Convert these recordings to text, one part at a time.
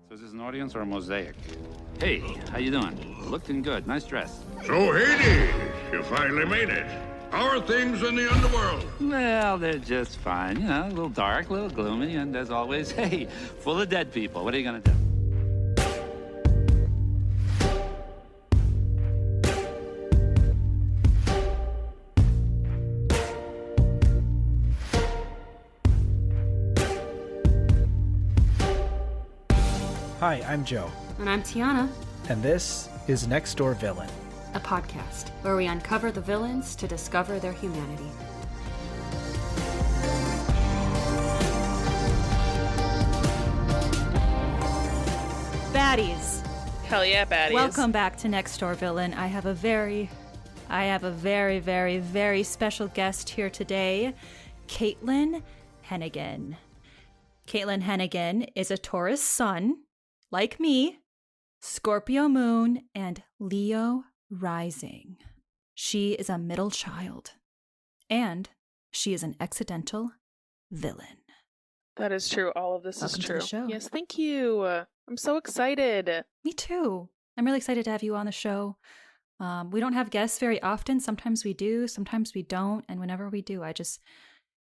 So is this an audience or a mosaic? Hey, how you doing? Looking good. Nice dress. So, Hades, you finally made it. How are things in the underworld? Well, they're just fine. You know, a little dark, a little gloomy, and as always, hey, full of dead people. What are you gonna do? Hi, I'm Joe. And I'm Tiana. And this is Next Door Villain, A podcast where we uncover the villains to discover their humanity. Baddies. Hell yeah, baddies. Welcome back to Next Door Villain. I have a very, very special guest here today, Caitlin Hennigan. Caitlin Hennigan is a Taurus sun, like me, Scorpio moon, and Leo rising. She is a middle child, and she is an accidental villain. That is true. All of this Welcome is to true. the show. Yes, thank you. I'm so excited. Me too. I'm really excited to have you on the show. We don't have guests very often. Sometimes we do, sometimes we don't. And whenever we do, I just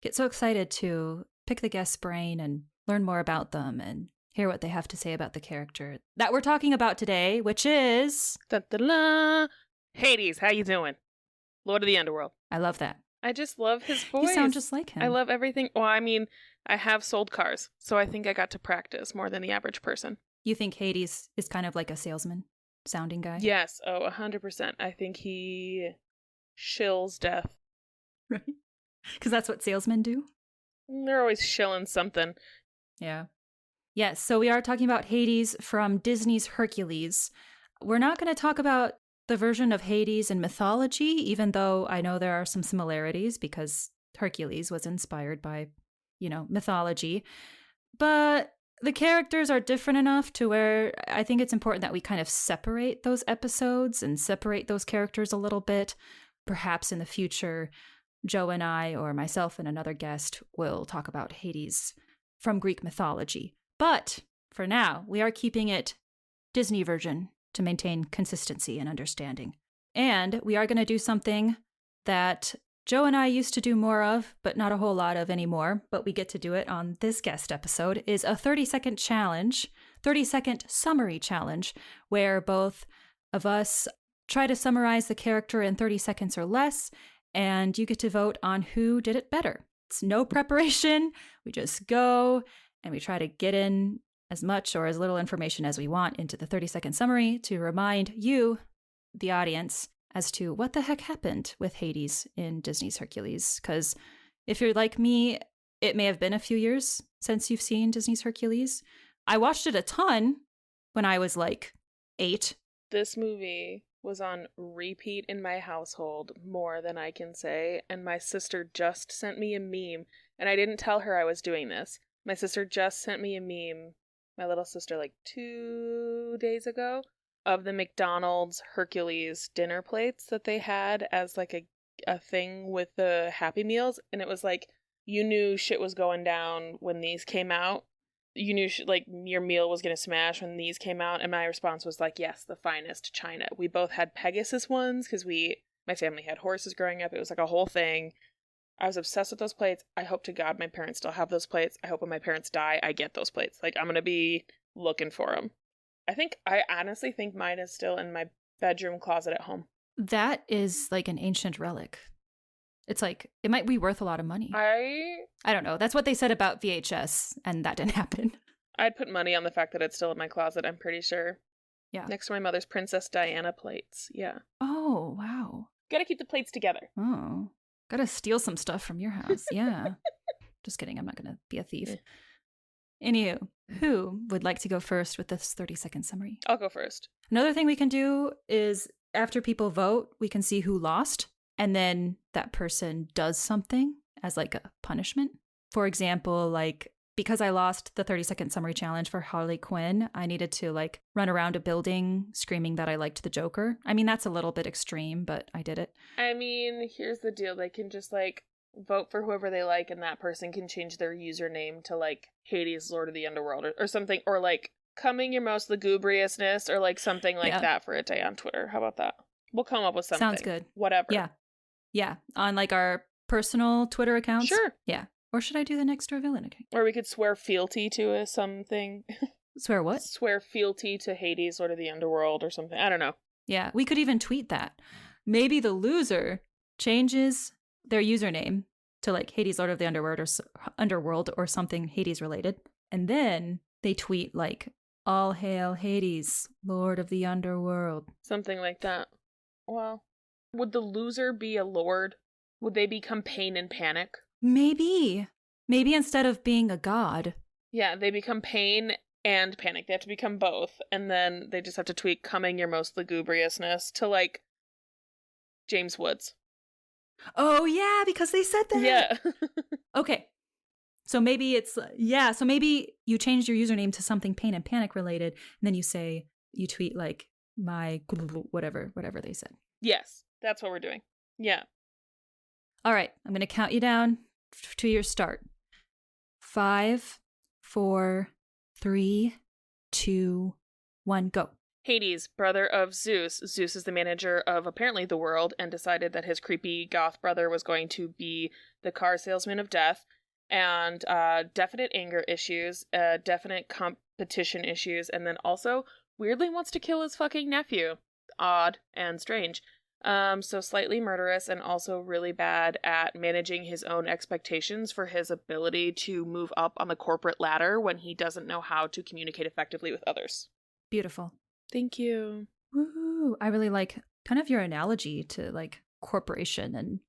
get so excited to pick the guest's brain and learn more about them and hear what they have to say about the character that we're talking about today, which is... Da-da-la. Hades, how you doing? Lord of the Underworld. I love that. I just love his voice. You sound just like him. I love everything. Well, I mean, I have sold cars, so I think I got to practice more than the average person. You think Hades is kind of like a salesman sounding guy? Yes. Oh, 100%. I think he shills death. Right? Because that's what salesmen do? They're always shilling something. Yeah. Yes, so we are talking about Hades from Disney's Hercules. We're not going to talk about the version of Hades in mythology, even though I know there are some similarities because Hercules was inspired by, mythology. But the characters are different enough to where I think it's important that we kind of separate those episodes and separate those characters a little bit. Perhaps in the future, Joe and I, or myself and another guest, will talk about Hades from Greek mythology. But for now, we are keeping it Disney version to maintain consistency and understanding. And we are going to do something that Joe and I used to do more of, but not a whole lot of anymore, but we get to do it on this guest episode, is a 30-second challenge, 30-second summary challenge, where both of us try to summarize the character in 30 seconds or less, and you get to vote on who did it better. It's no preparation. We just go and we try to get in as much or as little information as we want into the 30-second summary to remind you, the audience, as to what the heck happened with Hades in Disney's Hercules. Because if you're like me, it may have been a few years since you've seen Disney's Hercules. I watched it a ton when I was like 8. This movie was on repeat in my household more than I can say, and my sister just sent me a meme, and I didn't tell her I was doing this. My sister just sent me a meme, my little sister, like 2 days ago, of the McDonald's Hercules dinner plates that they had as like a thing with the Happy Meals, and it was like, you knew shit was going down when these came out. You knew like your meal was going to smash when these came out. And my response was like, yes, the finest china. We both had Pegasus ones because my family had horses growing up. It was like a whole thing. I was obsessed with those plates. I hope to God my parents still have those plates. I hope when my parents die, I get those plates. Like, I'm going to be looking for them. I honestly think mine is still in my bedroom closet at home. That is like an ancient relic. It's like, it might be worth a lot of money. I don't know. That's what they said about VHS, and that didn't happen. I'd put money on the fact that it's still in my closet, I'm pretty sure. Yeah. Next to my mother's Princess Diana plates. Yeah. Oh, wow. Gotta keep the plates together. Oh. Gotta steal some stuff from your house. Yeah. Just kidding. I'm not gonna be a thief. Anywho, who would like to go first with this 30-second summary? I'll go first. Another thing we can do is after people vote, we can see who lost. And then that person does something as like a punishment. For example, like because I lost the 30-second summary challenge for Harley Quinn, I needed to like run around a building screaming that I liked the Joker. I mean, that's a little bit extreme, but I did it. I mean, here's the deal. They can just like vote for whoever they like, and that person can change their username to like Hades, Lord of the Underworld or something, or like coming your most lugubriousness or like something like Yeah. that for a day on Twitter. How about that? We'll come up with something. Sounds good. Whatever. Yeah. Yeah. On like our personal Twitter accounts. Sure. Yeah. Or should I do the next door villain account? Or we could swear fealty to a something. Swear what? Swear fealty to Hades, Lord of the Underworld or something. I don't know. Yeah. We could even tweet that. Maybe the loser changes their username to like Hades, Lord of the Underworld or something Hades related. And then they tweet like, all hail Hades, Lord of the Underworld. Something like that. Well, would the loser be a lord? Would they become Pain and Panic? Maybe instead of being a god. Yeah, they become Pain and Panic. They have to become both. And then they just have to tweet coming your most lugubriousness to like James Woods. Oh, yeah, because they said that. Yeah. Okay. So maybe so maybe you changed your username to something Pain and Panic related, and then you tweet like my whatever they said. Yes, that's what we're doing. Yeah. All right, I'm going to count you down to your start. 5, 4, 3, 2, 1, go. Hades, brother of Zeus. Zeus is the manager of apparently the world and decided that his creepy goth brother was going to be the car salesman of death. And definite anger issues, definite competition issues, and then also weirdly wants to kill his fucking nephew. Odd and strange. So slightly murderous and also really bad at managing his own expectations for his ability to move up on the corporate ladder when he doesn't know how to communicate effectively with others. Beautiful. Thank you. Woo! I really like kind of your analogy to like corporation and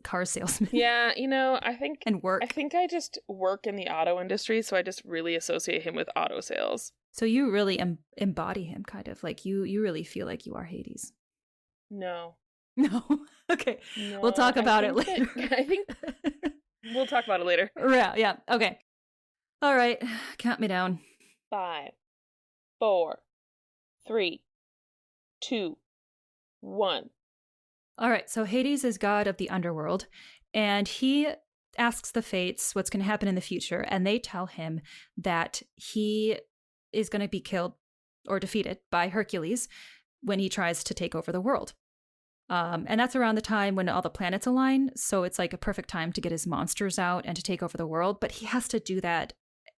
car salesman. Yeah, I think and work. I think I just work in the auto industry, so I just really associate him with auto sales. So you really embody him, kind of like you really feel like you are Hades. No. Okay. No, We'll talk about it later. I think we'll talk about it later. Yeah. Okay. All right. Count me down. 5, 4, 3, 2, 1. All right. So Hades is god of the underworld, and he asks the fates what's going to happen in the future, and they tell him that he is going to be killed or defeated by Hercules when he tries to take over the world. And that's around the time when all the planets align. So it's like a perfect time to get his monsters out and to take over the world. But he has to do that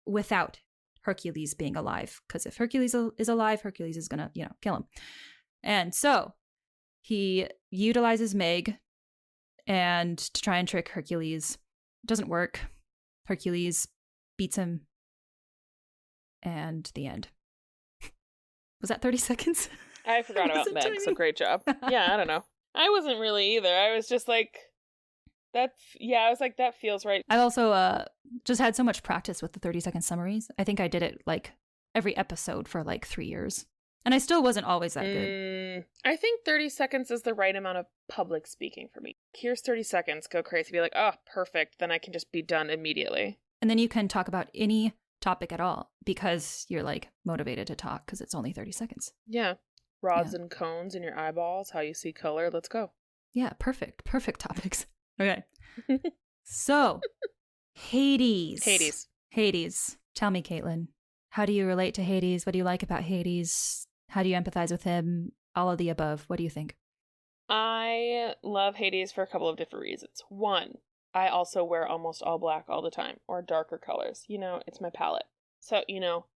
without Hercules being alive. Because if Hercules is alive, Hercules is going to, kill him. And so he utilizes Meg and to try and trick Hercules. It doesn't work. Hercules beats him. And the end. Was that 30 seconds? I forgot about Meg, so great job. Yeah, I don't know. I wasn't really either. I was just like, that feels right. I also just had so much practice with the 30-second summaries. I think I did it like every episode for like 3 years. And I still wasn't always that good. I think 30 seconds is the right amount of public speaking for me. Here's 30 seconds, go crazy, be like, oh, perfect, then I can just be done immediately. And then you can talk about any topic at all because you're like motivated to talk because it's only 30 seconds. Yeah. Rods and cones in your eyeballs, how you see color, let's go. Yeah, perfect topics. Okay. So, Hades. Tell me, Caitlin, how do you relate to Hades? What do you like about Hades? How do you empathize with him? All of the above. What do you think? I love Hades for a couple of different reasons. One, I also wear almost all black all the time, or darker colors. It's my palette. So,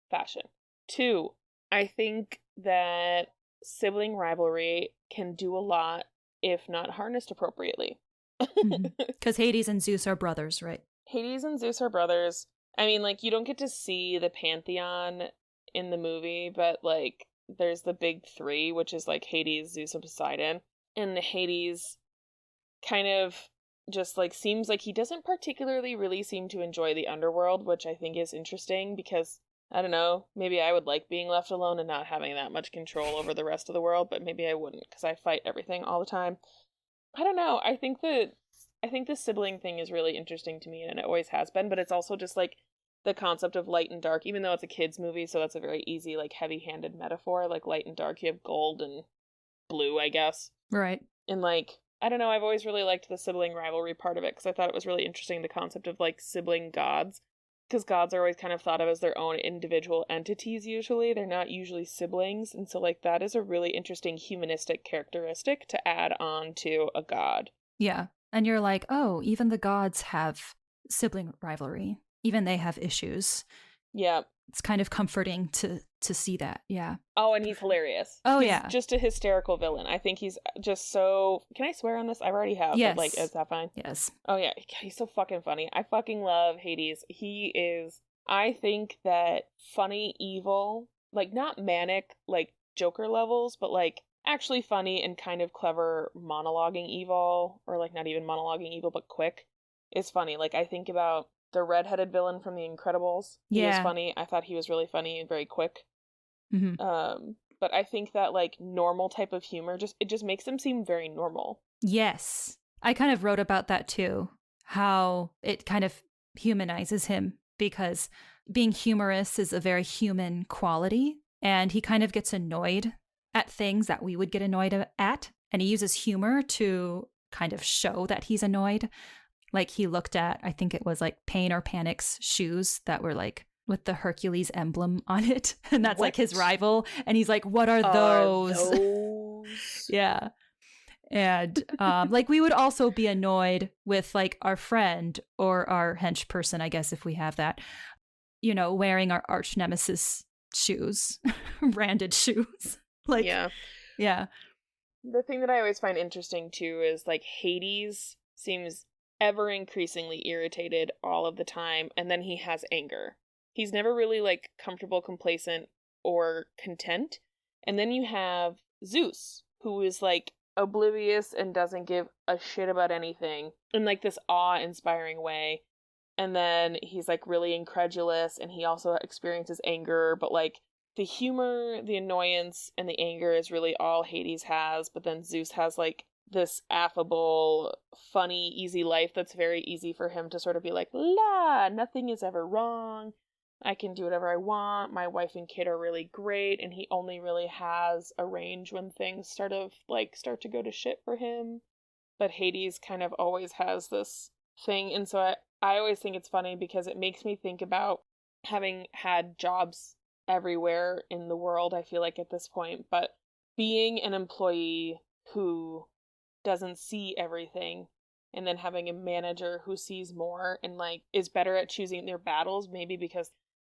fashion. Two, I think that sibling rivalry can do a lot if not harnessed appropriately. Because Hades and Zeus are brothers, right? Hades and Zeus are brothers. I mean, like, you don't get to see the pantheon in the movie, but, like, there's the big three, which is, like, Hades, Zeus, and Poseidon. And Hades kind of just, like, seems like he doesn't particularly really seem to enjoy the underworld, which I think is interesting because, I don't know, maybe I would like being left alone and not having that much control over the rest of the world, but maybe I wouldn't because I fight everything all the time. I don't know. I think the sibling thing is really interesting to me, and it always has been, but it's also just, like, the concept of light and dark, even though it's a kid's movie, so that's a very easy, like, heavy-handed metaphor. Like, light and dark, you have gold and blue, I guess. Right. And, like, I don't know, I've always really liked the sibling rivalry part of it, because I thought it was really interesting, the concept of, like, sibling gods. because gods are always kind of thought of as their own individual entities usually. They're not usually siblings. And so, like, that is a really interesting humanistic characteristic to add on to a god. Yeah. And you're like, oh, even the gods have sibling rivalry. Even they have issues. Yeah. It's kind of comforting to see that. Yeah. Oh, and he's hilarious. Oh, he's yeah. just a hysterical villain. I think he's just so... Can I swear on this? I already have. Yes. But, like, is that fine? Yes. Oh, yeah. He's so fucking funny. I fucking love Hades. He is... I think that funny evil, like, not manic, like, Joker levels, but, like, actually funny and kind of clever monologuing evil, or, like, not even monologuing evil, but quick, is funny. Like, I think about the redheaded villain from The Incredibles. He was funny. I thought he was really funny and very quick. Mm-hmm. But I think that, like, normal type of humor, it just makes him seem very normal. Yes. I kind of wrote about that too, how it kind of humanizes him, because being humorous is a very human quality, and he kind of gets annoyed at things that we would get annoyed at, and he uses humor to kind of show that he's annoyed. Like, he looked at, I think it was like Pain or Panic's shoes that were like with the Hercules emblem on it, and that's like his rival, and he's like, what are those? Yeah. And like, we would also be annoyed with like our friend or our hench person, I guess, if we have that, you know, wearing our arch nemesis shoes, branded shoes. Like, yeah. The thing that I always find interesting too is, like, Hades seems ever increasingly irritated all of the time, and then he has anger. He's never really, like, comfortable, complacent, or content. And then you have Zeus, who is, like, oblivious and doesn't give a shit about anything in, like, this awe-inspiring way. And then he's, like, really incredulous, and he also experiences anger, but, like, the humor, the annoyance, and the anger is really all Hades has. But then Zeus has, like, this affable, funny, easy life that's very easy for him to sort of be like, la, nothing is ever wrong. I can do whatever I want. My wife and kid are really great. And he only really has a range when things start to go to shit for him. But Hades kind of always has this thing. And so I always think it's funny because it makes me think about having had jobs everywhere in the world, I feel like, at this point. But being an employee who doesn't see everything, and then having a manager who sees more and, like, is better at choosing their battles, maybe because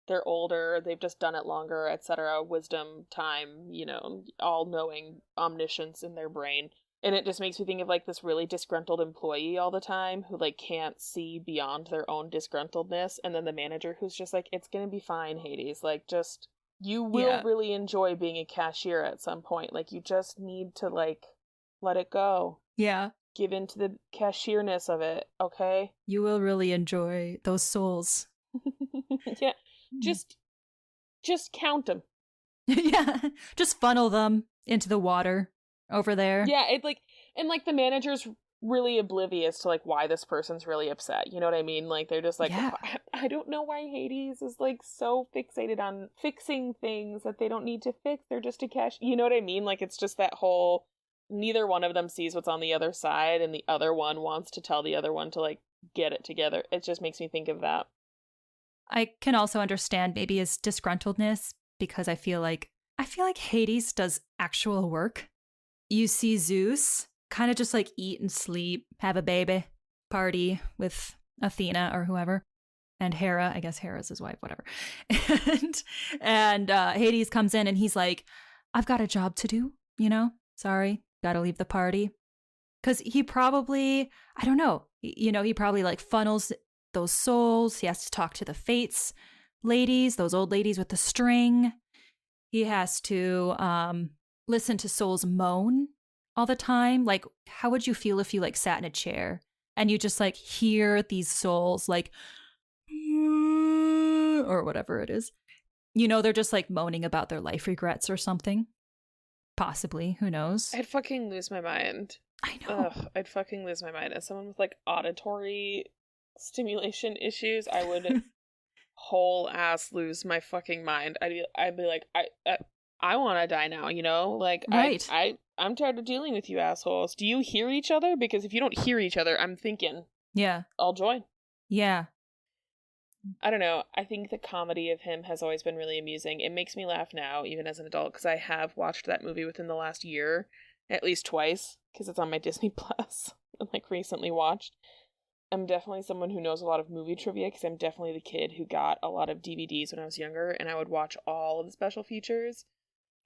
they're older, they've just done it longer, etc., wisdom, time, you know, all-knowing omniscience in their brain. And it just makes me think of, like, this really disgruntled employee all the time who, like, can't see beyond their own disgruntledness, and then the manager who's just like, it's gonna be fine, Hades, like, just, you will really enjoy being a cashier at some point, like, you just need to, like, let it go. Yeah. Give in to the cashierness of it, okay? You will really enjoy those souls. Yeah. Just count them. Yeah. Just funnel them into the water over there. Yeah, the manager's really oblivious to, like, why this person's really upset. You know what I mean? Like, they're just like, I don't know why Hades is, like, so fixated on fixing things that they don't need to fix. They're just a cash. You know what I mean? Like, it's just that whole... Neither one of them sees what's on the other side, and the other one wants to tell the other one to, like, get it together. It just makes me think of that. I can also understand maybe his disgruntledness, because I feel like Hades does actual work. You see Zeus kind of just, like, eat and sleep, have a baby, party with Athena or whoever, and Hera. I guess Hera's his wife, whatever. And Hades comes in and he's like, I've got a job to do, you know? Sorry, gotta leave the party. Because he probably, I don't know, you know, he probably, like, funnels those souls. He has to talk to the Fates ladies, those old ladies with the string. He has to listen to souls moan all the time. Like, how would you feel if you, like, sat in a chair and you just, like, hear these souls, like, or whatever it is? You know, they're just, like, moaning about their life regrets or something. Possibly, who knows? I'd fucking lose my mind. I know. Ugh, I'd fucking lose my mind. As someone with, like, auditory stimulation issues, I would whole ass lose my fucking mind. I'd be like, I want to die now, you know? Like, right. I'm tired of dealing with you assholes. Do you hear each other? Because if you don't hear each other, I'm thinking, yeah, I'll join. Yeah. I don't know. I think the comedy of him has always been really amusing. It makes me laugh now, even as an adult, because I have watched that movie within the last year at least twice, because it's on my Disney Plus. And like recently watched. I'm definitely someone who knows a lot of movie trivia, because I'm definitely the kid who got a lot of DVDs when I was younger, and I would watch all of the special features.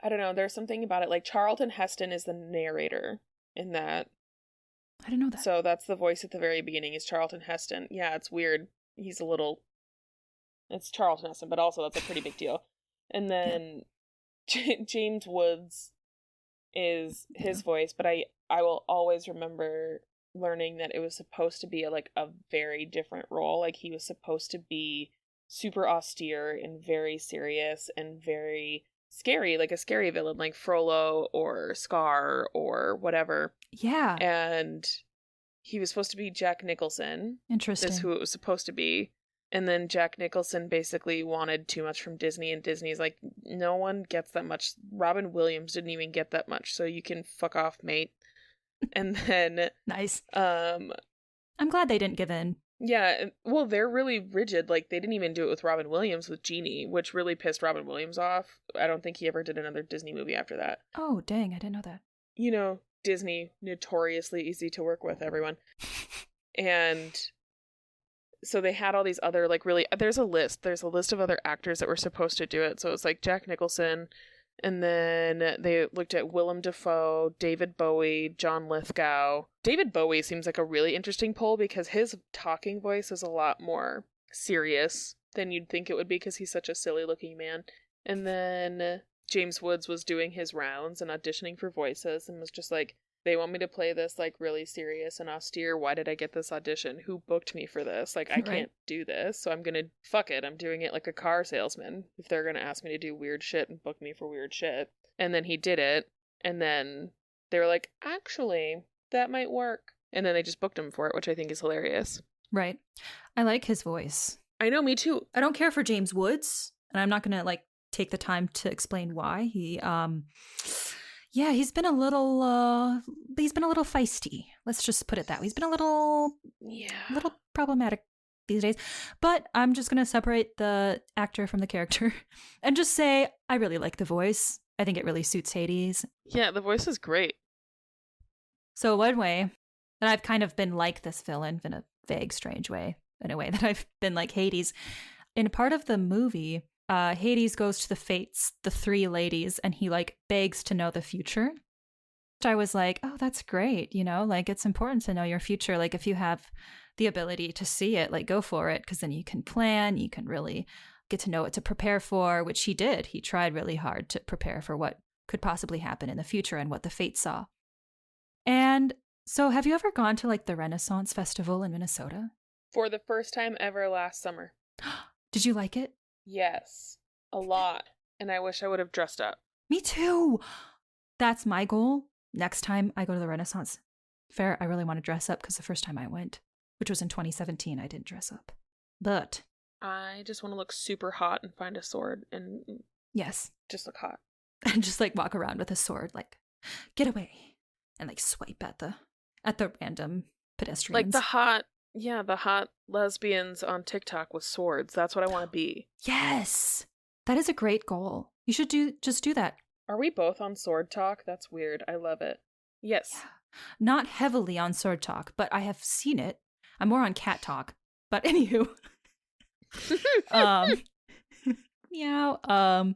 I don't know, there's something about it. Like, Charlton Heston is the narrator in that. I didn't know that. So that's the voice at the very beginning, is Charlton Heston. Yeah, it's weird. He's a little... It's Charlton Heston, but also that's a pretty big deal. And then James Woods is his voice, but I will always remember learning that it was supposed to be a very different role. Like, he was supposed to be super austere and very serious and very scary, like a scary villain, like Frollo or Scar or whatever. Yeah. And he was supposed to be Jack Nicholson. Interesting. That's who it was supposed to be. And then Jack Nicholson basically wanted too much from Disney, and Disney's like, no one gets that much. Robin Williams didn't even get that much, so you can fuck off, mate. And then... Nice. I'm glad they didn't give in. Yeah, well, they're really rigid. Like, they didn't even do it with Robin Williams with Genie, which really pissed Robin Williams off. I don't think he ever did another Disney movie after that. Oh, dang, I didn't know that. You know, Disney, notoriously easy to work with, everyone. And... so they had all these other, there's a list of other actors that were supposed to do it. So it was like Jack Nicholson, and then they looked at Willem Dafoe, David Bowie, John Lithgow. David Bowie seems like a really interesting poll, because his talking voice is a lot more serious than you'd think it would be, because he's such a silly looking man. And then James Woods was doing his rounds and auditioning for voices, and was just like, they want me to play this really serious and austere. Why did I get this audition? Who booked me for this? I can't do this, so I'm gonna fuck it. I'm doing it like a car salesman if they're gonna ask me to do weird shit and book me for weird shit. And then he did it, and then they were like, actually, that might work. And then they just booked him for it, which I think is hilarious. Right. I like his voice. I know, me too. I don't care for James Woods, and I'm not gonna take the time to explain why. He's been a little feisty. Let's just put it that way. He's been a little problematic these days. But I'm just going to separate the actor from the character and just say I really like the voice. I think it really suits Hades. Yeah, the voice is great. So one way that I've kind of been like this villain in a vague, strange way, in a way that I've been like Hades. In part of the movie, Hades goes to the Fates, the three ladies, and he begs to know the future. I was like, oh, that's great. It's important to know your future. If you have the ability to see it, go for it, because then you can plan, you can really get to know what to prepare for, which he did. He tried really hard to prepare for what could possibly happen in the future and what the Fates saw. And so have you ever gone to the Renaissance Festival in Minnesota? For the first time ever last summer. Did you like it? Yes, a lot. And I wish I would have dressed up. Me too. That's my goal. Next time I go to the Renaissance Fair, I really want to dress up, because the first time I went, which was in 2017, I didn't dress up. But I just want to look super hot and find a sword and yes, just look hot. And just walk around with a sword, get away, and swipe at the random pedestrians. The hot lesbians on TikTok with swords. That's what I want to be. Yes. That is a great goal. You should just do that. Are we both on Sword Talk? That's weird. I love it. Yes. Yeah. Not heavily on Sword Talk, but I have seen it. I'm more on Cat Talk. But anywho. Meow.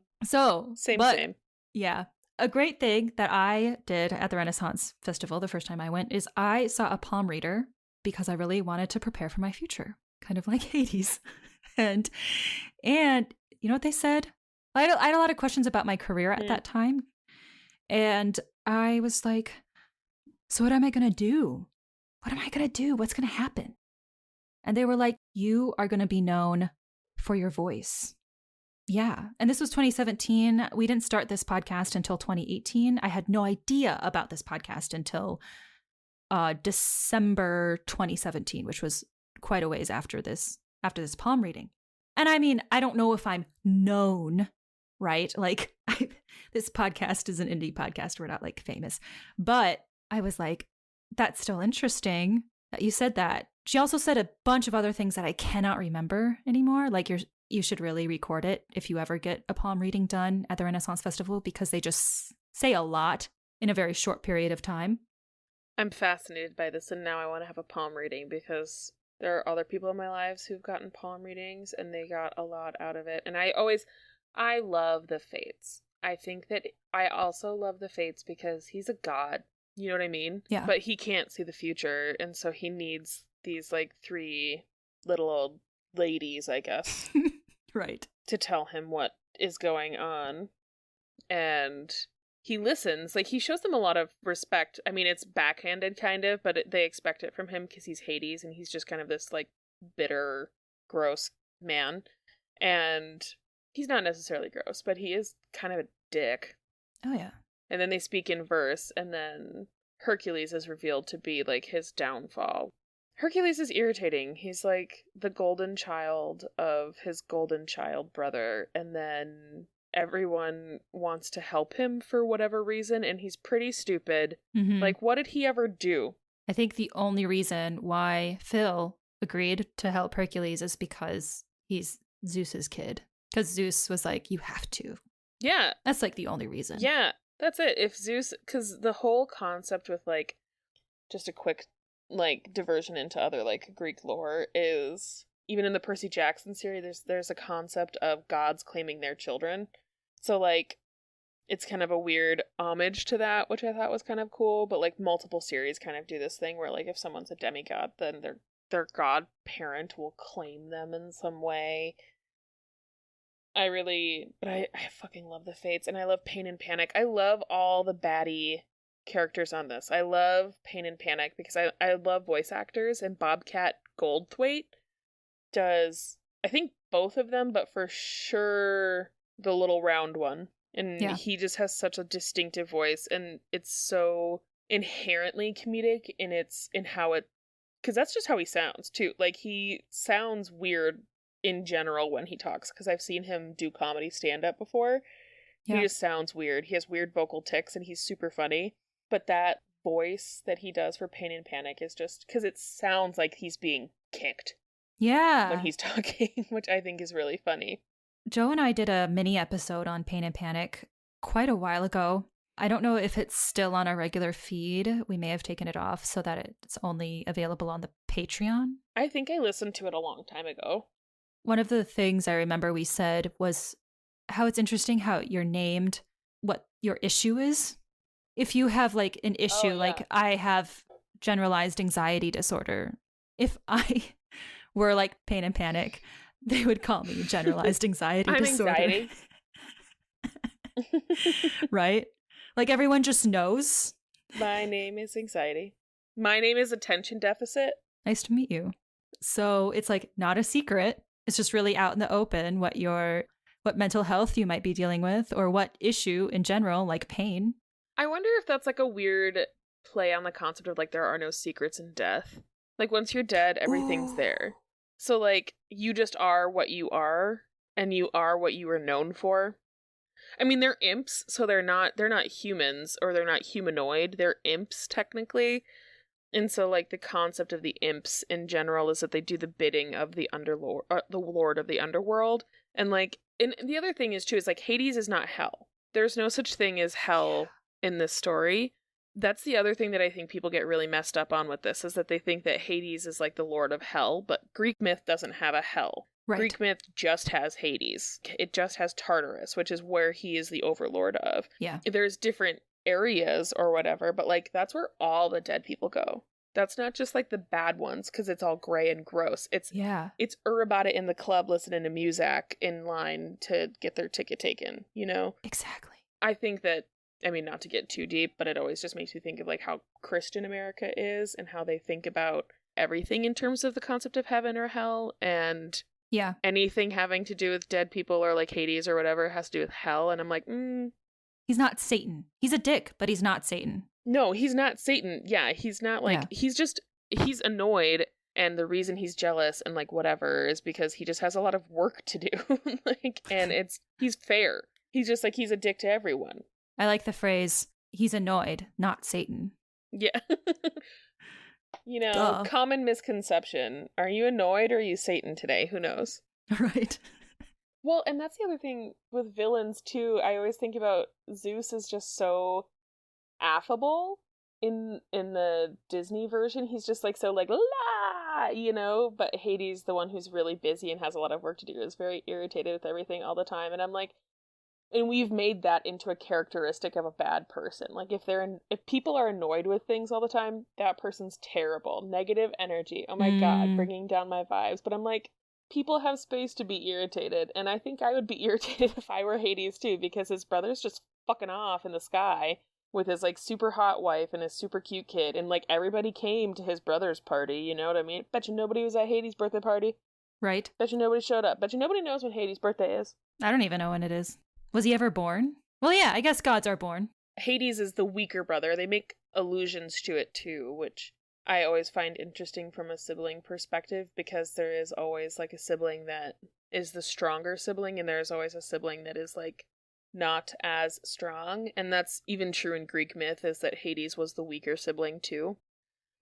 Same. Yeah. A great thing that I did at the Renaissance Festival the first time I went is I saw a palm reader, because I really wanted to prepare for my future, kind of like Hades. And you know what they said? I had a lot of questions about my career at that time. And I was like, so what am I going to do? What am I going to do? What's going to happen? And they were like, you are going to be known for your voice. Yeah. And this was 2017. We didn't start this podcast until 2018. I had no idea about this podcast until December 2017, which was quite a ways after this palm reading. And I mean, I don't know if I'm known, right? This podcast is an indie podcast. We're not famous. But I was like, that's still interesting that you said that. She also said a bunch of other things that I cannot remember anymore. Like you should really record it if you ever get a palm reading done at the Renaissance Festival, because they just say a lot in a very short period of time. I'm fascinated by this, and now I want to have a palm reading because there are other people in my lives who've gotten palm readings and they got a lot out of it. And I love the Fates. I think that I also love the Fates because he's a god. You know what I mean? Yeah. But he can't see the future, and so he needs these like 3 little old ladies, I guess, Right. to tell him what is going on. And he listens. Like, he shows them a lot of respect. I mean, it's backhanded kind of, but they expect it from him because he's Hades and he's just kind of this like bitter, gross man. And he's not necessarily gross, but he is kind of a dick. Oh, yeah. And then they speak in verse, and then Hercules is revealed to be like his downfall. Hercules is irritating. He's like the golden child of his golden child brother, and then everyone wants to help him for whatever reason, and he's pretty stupid. Mm-hmm. Like, what did he ever do? I think the only reason why Phil agreed to help Hercules is because he's Zeus's kid. Because Zeus was like, you have to. Yeah. That's like the only reason. Yeah, that's it. If Zeus, because the whole concept with like, just a quick like diversion into other like Greek lore is, even in the Percy Jackson series, there's a concept of gods claiming their children. So like, it's kind of a weird homage to that, which I thought was kind of cool. But like, multiple series kind of do this thing where like, if someone's a demigod, then their godparent will claim them in some way. I fucking love the Fates, and I love Pain and Panic. I love all the baddie characters on this. I love Pain and Panic because I love voice actors, and Bobcat Goldthwait does, I think, both of them, but for sure the little round one. And Yeah. he just has such a distinctive voice, and it's so inherently comedic in how it, because that's just how he sounds too. Like, he sounds weird in general when he talks, because I've seen him do comedy stand-up before. Yeah. He just sounds weird. He has weird vocal tics, and he's super funny. But that voice that he does for Pain and Panic is just, because it sounds like he's being kicked Yeah. when he's talking, which I think is really funny. Joe and I did a mini episode on Pain and Panic quite a while ago. I don't know if it's still on our regular feed. We may have taken it off so that it's only available on the Patreon. I think I listened to it a long time ago. One of the things I remember we said was how it's interesting how you're named what your issue is. If you have like an issue, yeah. like I have generalized anxiety disorder. If I were like Pain and Panic, they would call me generalized anxiety I'm disorder. anxiety. Right? Like everyone just knows. My name is anxiety. My name is attention deficit. Nice to meet you. So it's like not a secret. It's just really out in the open what mental health you might be dealing with, or what issue in general, like pain. I wonder if that's like a weird play on the concept of like there are no secrets in death. Like, once you're dead, everything's there. So like, you just are what you are, and you are what you are known for. I mean, they're imps, so they're not humans, or they're not humanoid. They're imps technically. And so like, the concept of the imps in general is that they do the bidding of the the lord of the underworld. And like, and the other thing is too, is like, Hades is not hell. There's no such thing as hell in this story. That's the other thing that I think people get really messed up on with this, is that they think that Hades is like the lord of hell, but Greek myth doesn't have a hell. Right. Greek myth just has Hades. It just has Tartarus, which is where he is the overlord of. Yeah. There's different areas or whatever, but like, that's where all the dead people go. That's not just like the bad ones, because it's all gray and gross. It's Urabata in the club listening to Muzak in line to get their ticket taken, you know? Exactly. I think that, I mean, not to get too deep, but it always just makes me think of like how Christian America is and how they think about everything in terms of the concept of heaven or hell, and yeah, anything having to do with dead people or like Hades or whatever has to do with hell. And I'm like, he's not Satan. He's a dick, but he's not Satan. No, he's not Satan. Yeah, he's not like, he's annoyed, and the reason he's jealous and like whatever is because he just has a lot of work to do. Like, and he's fair. He's just like, he's a dick to everyone. I like the phrase, he's annoyed, not Satan. Yeah. Duh. Common misconception. Are you annoyed or are you Satan today? Who knows? Right. Well, and that's the other thing with villains, too. I always think about Zeus is just so affable in the Disney version. He's just like so like la, but Hades, the one who's really busy and has a lot of work to do, is very irritated with everything all the time. And I'm like, and we've made that into a characteristic of a bad person. Like if people are annoyed with things all the time, that person's terrible. Negative energy. Oh my God, bringing down my vibes. But I'm like, people have space to be irritated, and I think I would be irritated if I were Hades too, because his brother's just fucking off in the sky with his like super hot wife and his super cute kid, and like everybody came to his brother's party, you know what I mean? Bet you nobody was at Hades' birthday party. Right. Bet you nobody showed up. Bet you nobody knows when Hades' birthday is. I don't even know when it is. Was he ever born? Well, yeah, I guess gods are born. Hades is the weaker brother. They make allusions to it too, which I always find interesting from a sibling perspective, because there is always like a sibling that is the stronger sibling, and there's always a sibling that is like not as strong. And that's even true in Greek myth, is that Hades was the weaker sibling too.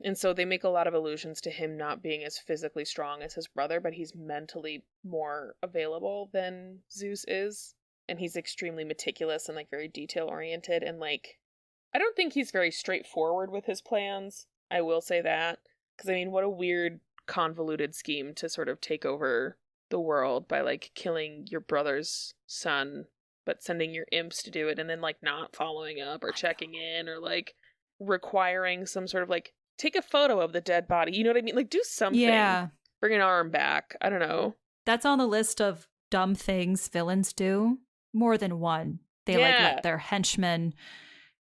And so they make a lot of allusions to him not being as physically strong as his brother, but he's mentally more available than Zeus is. And he's extremely meticulous and like very detail oriented, and like I don't think he's very straightforward with his plans. I will say that, because I mean, what a weird convoluted scheme to sort of take over the world by like killing your brother's son, but sending your imps to do it, and then like not following up or checking in, or like requiring some sort of like take a photo of the dead body. You know what I mean? Like do something. Yeah. Bring an arm back. I don't know. That's on the list of dumb things villains do. More than one. They like let their henchmen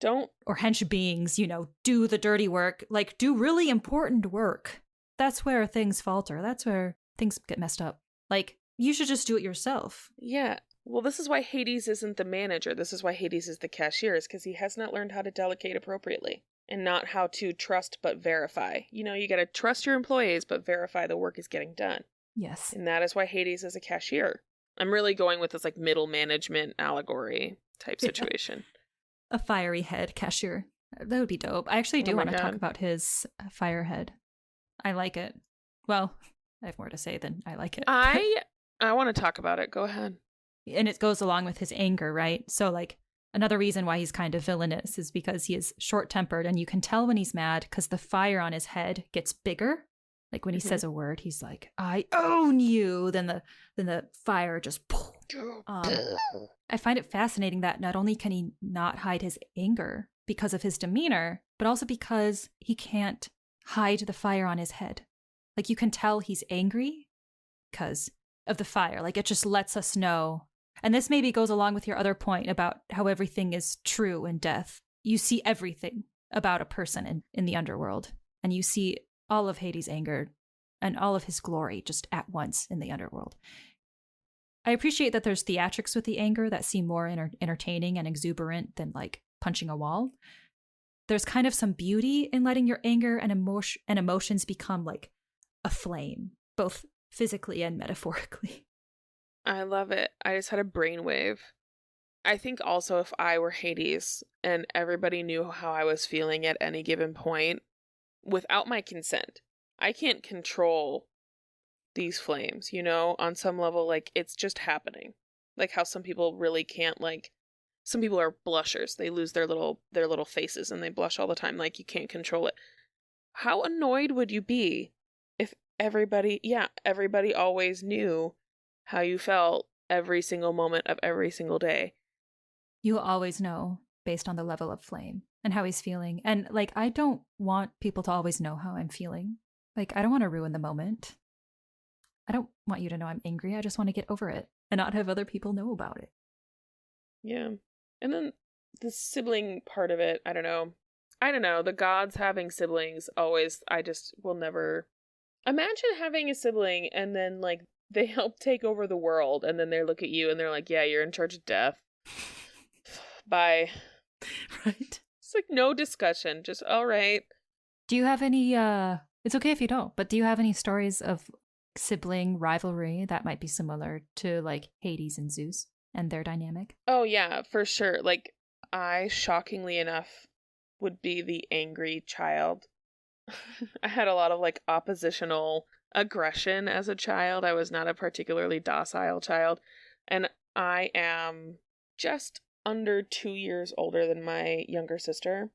or hench beings, do the dirty work, like do really important work. That's where things falter. That's where things get messed up. Like, you should just do it yourself. Yeah. Well, this is why Hades isn't the manager. This is why Hades is the cashier, is because he has not learned how to delegate appropriately and not how to trust but verify. You got to trust your employees but verify the work is getting done. Yes. And that is why Hades is a cashier. I'm really going with this like middle management allegory type situation. Yeah. A fiery head cashier. That would be dope. I actually do want to talk about his fire head. I like it. Well, I have more to say than I like it. I want to talk about it. Go ahead. And it goes along with his anger, right? So like another reason why he's kind of villainous is because he is short-tempered, and you can tell when he's mad because the fire on his head gets bigger. Like when he says a word, he's like, "I own you." Then the fire just. I find it fascinating that not only can he not hide his anger because of his demeanor, but also because he can't hide the fire on his head. Like you can tell he's angry because of the fire. Like it just lets us know. And this maybe goes along with your other point about how everything is true in death. You see everything about a person in the underworld, and you see all of Hades' anger and all of his glory just at once in the underworld. I appreciate that there's theatrics with the anger that seem more entertaining and exuberant than like punching a wall. There's kind of some beauty in letting your anger and emotions become like a flame, both physically and metaphorically. I love it. I just had a brainwave. I think also if I were Hades and everybody knew how I was feeling at any given point, without my consent, I can't control these flames, on some level. Like it's just happening. Like how some people really can't, like some people are blushers. They lose their little faces and they blush all the time. Like you can't control it. How annoyed would you be if everybody always knew how you felt every single moment of every single day? You always know based on the level of flame and how he's feeling. And like, I don't want people to always know how I'm feeling. Like, I don't want to ruin the moment. I don't want you to know I'm angry. I just want to get over it and not have other people know about it. Yeah. And then the sibling part of it, I don't know. The gods having siblings always, I just will never imagine having a sibling and then like they help take over the world and then they look at you and they're like, yeah, you're in charge of death. Bye. Right. It's like no discussion. Just all right. Do you have any, it's okay if you don't, but do you have any stories of sibling rivalry that might be similar to like Hades and Zeus and their dynamic? Oh yeah, for sure. Like I, shockingly enough, would be the angry child. I had a lot of like oppositional aggression as a child. I was not a particularly docile child. And I am just under 2 years older than my younger sister.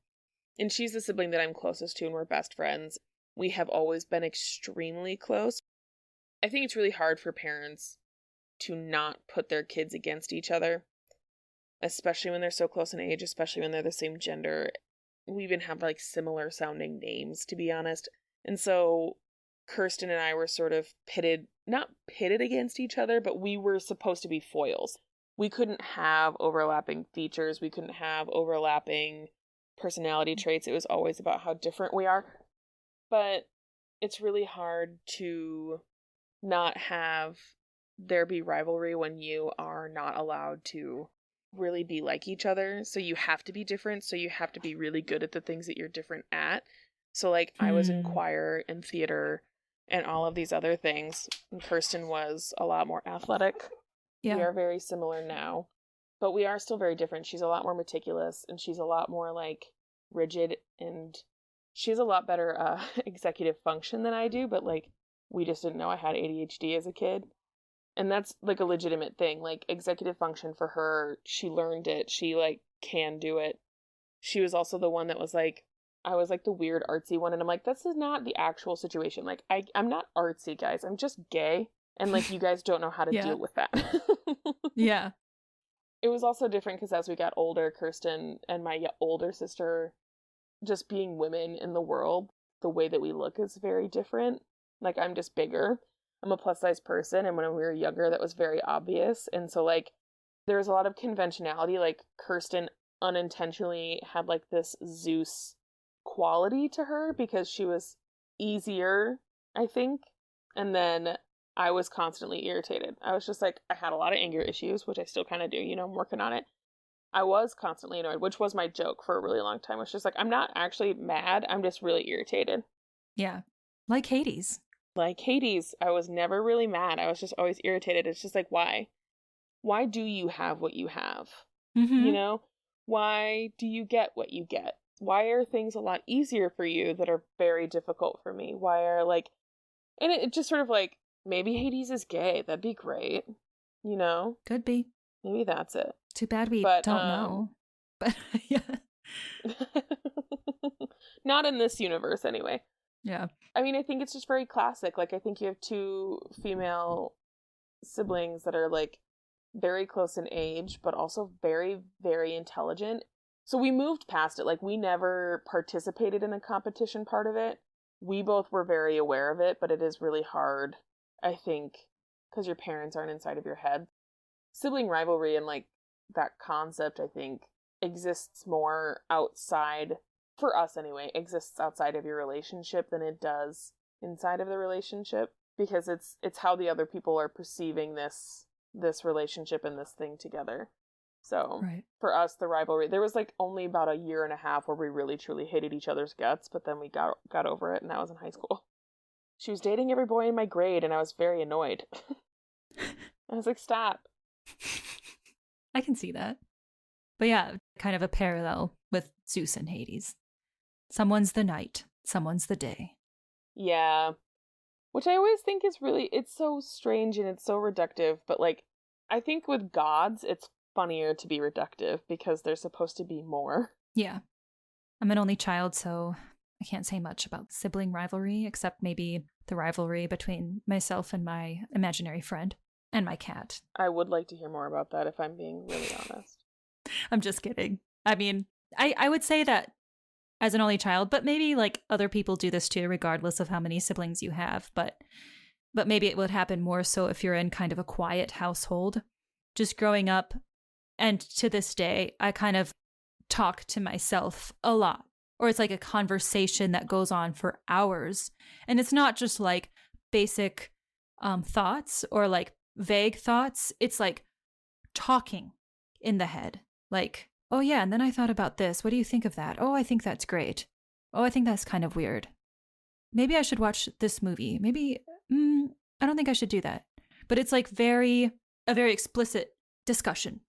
And she's the sibling that I'm closest to, and we're best friends. We have always been extremely close. I think it's really hard for parents to not put their kids against each other, especially when they're so close in age, especially when they're the same gender. We even have like similar sounding names, to be honest. And so Kirsten and I were sort of not pitted against each other, but we were supposed to be foils. We couldn't have overlapping features. We couldn't have overlapping personality traits. It was always about how different we are. But it's really hard to not have there be rivalry when you are not allowed to really be like each other. So you have to be different. So you have to be really good at the things that you're different at. So like I was in choir and theater and all of these other things. And Kirsten was a lot more athletic. Yeah. We are very similar now, but we are still very different. She's a lot more meticulous and she's a lot more like rigid, and she has a lot better executive function than I do, but like we just didn't know I had ADHD as a kid. And that's like a legitimate thing. Like executive function for her, she learned it. She like can do it. She was also the one that was like, I was like the weird artsy one. And I'm like, this is not the actual situation. Like I'm not artsy, guys. I'm just gay. And like, you guys don't know how to deal with that. Yeah. It was also different because as we got older, Kirsten and my older sister, just being women in the world, the way that we look is very different. Like I'm just bigger. I'm a plus size person, and when we were younger that was very obvious. And so like there was a lot of conventionality. Like Kirsten unintentionally had like this Zeus quality to her because she was easier, I think. And then I was constantly irritated. I was just like, I had a lot of anger issues, which I still kind of do, I'm working on it. I was constantly annoyed, which was my joke for a really long time. I was just like, I'm not actually mad, I'm just really irritated. Yeah. Like Hades. Like Hades, I was never really mad. I was just always irritated. It's just like, why? Why do you have what you have? Mm-hmm. Why do you get what you get? Why are things a lot easier for you that are very difficult for me? Why are like, and it just sort of like, maybe Hades is gay. That'd be great. Could be. Maybe that's it. Too bad we don't know. But yeah. Not in this universe anyway. Yeah. I mean, I think it's just very classic. Like, I think you have two female siblings that are, like, very close in age, but also very, very intelligent. So we moved past it. Like, we never participated in the competition part of it. We both were very aware of it, but it is really hard, I think, because your parents aren't inside of your head. Sibling rivalry and, like, that concept, I think, exists more outside, for us anyway, exists outside of your relationship than it does inside of the relationship, because it's how the other people are perceiving this relationship and this thing together. So right. For us, the rivalry, there was like only about a year and a half where we really truly hated each other's guts, but then we got over it, and that was in high school. She was dating every boy in my grade, and I was very annoyed. I was like, stop. I can see that. But yeah, kind of a parallel with Zeus and Hades. Someone's the night, someone's the day. Yeah. Which I always think is really, it's so strange and it's so reductive, but like, I think with gods, it's funnier to be reductive because there's supposed to be more. Yeah. I'm an only child, so I can't say much about sibling rivalry, except maybe the rivalry between myself and my imaginary friend and my cat. I would like to hear more about that if I'm being really honest. I'm just kidding. I mean, I would say that as an only child, but maybe like other people do this too, regardless of how many siblings you have. But maybe it would happen more so if you're in kind of a quiet household. Just growing up, and to this day, I kind of talk to myself a lot. Or it's like a conversation that goes on for hours. And it's not just like basic thoughts or like vague thoughts. It's like talking in the head. Like, oh yeah, and then I thought about this. What do you think of that? Oh, I think that's great. Oh, I think that's kind of weird. Maybe I should watch this movie. Maybe, I don't think I should do that. But it's like a very explicit discussion